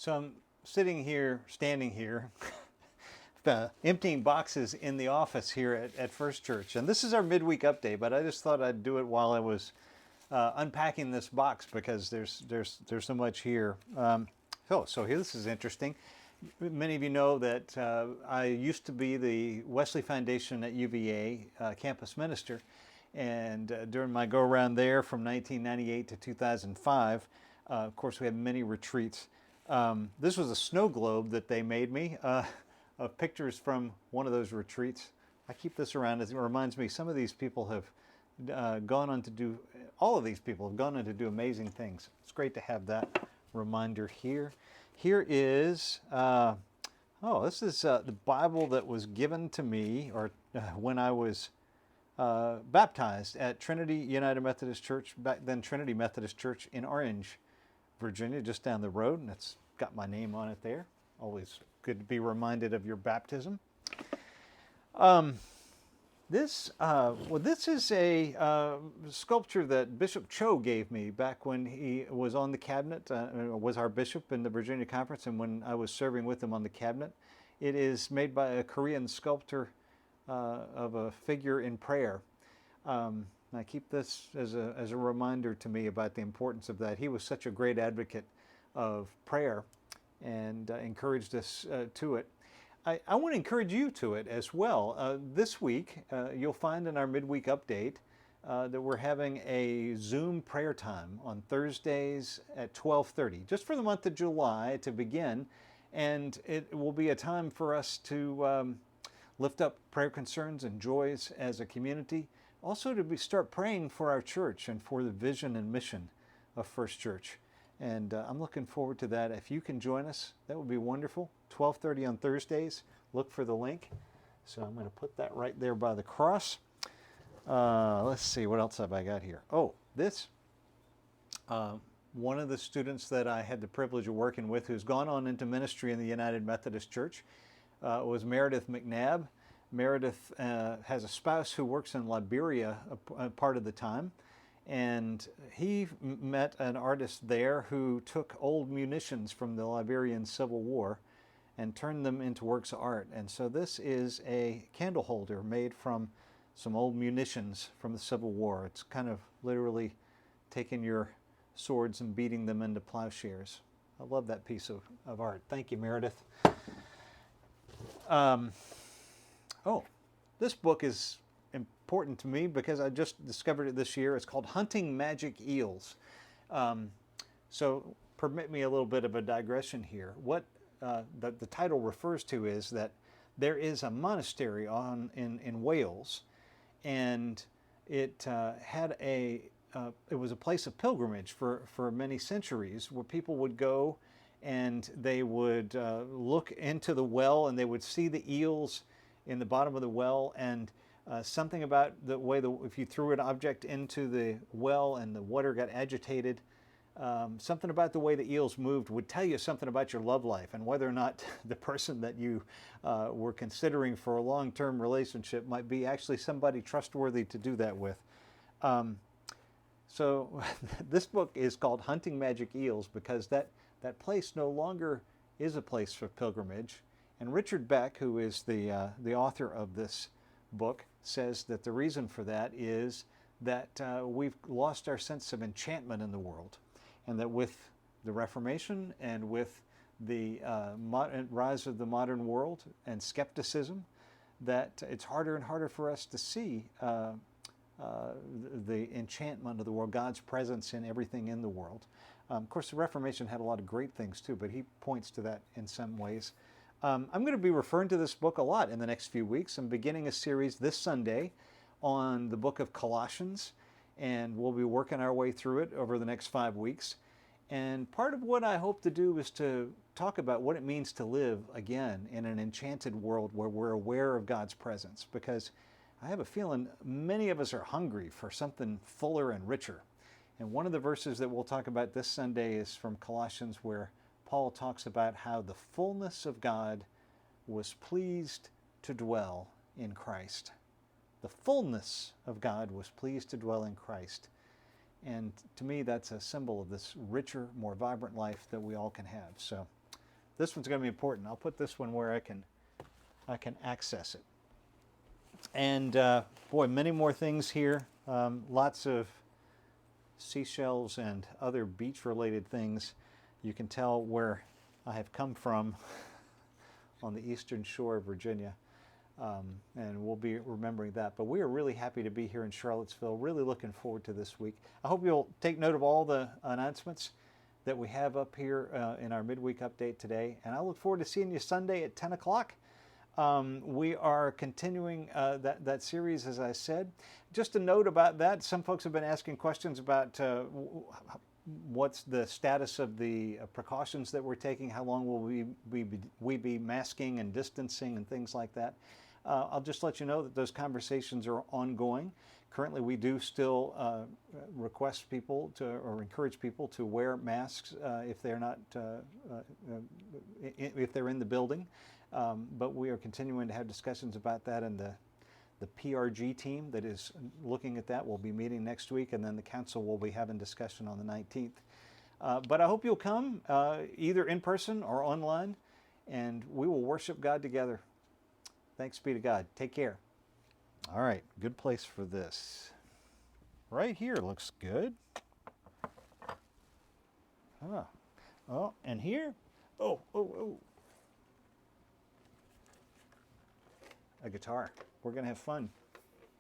So I'm standing here, emptying boxes in the office here at First Church. And this is our midweek update, but I just thought I'd do it while I was unpacking this box because there's so much here. So here, this is interesting. Many of you know that I used to be the Wesley Foundation at UVA campus minister. And during my go-around there from 1998 to 2005, of course, we had many retreats. This was a snow globe that they made me of pictures from one of those retreats. I keep this around as it reminds me some of these people have gone on to do, all of these people have gone on to do amazing things. It's great to have that reminder here. Here is, this is the Bible that was given to me when I was baptized at Trinity United Methodist Church, back then Trinity Methodist Church in Orange, Virginia, just down the road, and it's got my name on it there. Always good to be reminded of your baptism. This is a sculpture that Bishop Cho gave me back when he was on the cabinet, was our bishop in the Virginia Conference, and when I was serving with him on the cabinet. It is made by a Korean sculptor of a figure in prayer. I keep this as a reminder to me about the importance of that. He was such a great advocate of prayer and encouraged us to it. I want to encourage you to it as well. This week, you'll find in our midweek update that we're having a Zoom prayer time on Thursdays at 12:30, just for the month of July to begin. And it will be a time for us to lift up prayer concerns and joys as a community. Also to start praying for our church and for the vision and mission of First Church. And I'm looking forward to that. If you can join us, that would be wonderful. 12:30 on Thursdays. Look for the link. So I'm going to put that right there by the cross. Let's see, what else have I got here? Oh, this. One of the students that I had the privilege of working with who's gone on into ministry in the United Methodist Church was Meredith McNabb. Meredith has a spouse who works in Liberia a part of the time, and he met an artist there who took old munitions from the Liberian Civil War and turned them into works of art. And so this is a candle holder made from some old munitions from the Civil War. It's kind of literally taking your swords and beating them into plowshares. I love that piece of art. Thank you, Meredith. This book is important to me because I just discovered it this year. It's called Hunting Magic Eels. So permit me a little bit of a digression here. What the title refers to is that there is a monastery in Wales, and it it was a place of pilgrimage for many centuries where people would go and they would look into the well and they would see the eels in the bottom of the well, and something about the way if you threw an object into the well and the water got agitated, something about the way the eels moved would tell you something about your love life and whether or not the person that you were considering for a long-term relationship might be actually somebody trustworthy to do that with. So this book is called Hunting Magic Eels because that place no longer is a place for pilgrimage. And Richard Beck, who is the author of this book, says that the reason for that is that we've lost our sense of enchantment in the world, and that with the Reformation and with the rise of the modern world and skepticism, that it's harder and harder for us to see the enchantment of the world, God's presence in everything in the world. Of course, the Reformation had a lot of great things too, but he points to that in some ways. I'm going to be referring to this book a lot in the next few weeks. I'm beginning a series this Sunday on the book of Colossians, and we'll be working our way through it over the next 5 weeks. And part of what I hope to do is to talk about what it means to live again in an enchanted world where we're aware of God's presence, because I have a feeling many of us are hungry for something fuller and richer. And one of the verses that we'll talk about this Sunday is from Colossians, where Paul talks about how the fullness of God was pleased to dwell in Christ. The fullness of God was pleased to dwell in Christ. And to me, that's a symbol of this richer, more vibrant life that we all can have. So This one's going to be important. I'll put this one where I can access it. And boy, many more things here. Lots of seashells and other beach-related things. You can tell where I have come from on the eastern shore of Virginia. And we'll be remembering that. But we are really happy to be here in Charlottesville. Really looking forward to this week. I hope you'll take note of all the announcements that we have up here in our midweek update today. And I look forward to seeing you Sunday at 10 o'clock. We are continuing that series, as I said. Just a note about that, some folks have been asking questions about what's the status of the precautions that we're taking, how long will we be masking and distancing and things like that. I'll just let you know that those conversations are ongoing. Currently, we do still request people to, or encourage people to wear masks if they're not, if they're in the building. But we are continuing to have discussions about that, and the PRG team that is looking at that will be meeting next week, and then the council will be having discussion on the 19th. But I hope you'll come either in person or online, and we will worship God together. Thanks be to God. Take care. All right, good place for this. Right here looks good. Oh, and here? Oh. A guitar. We're going to have fun.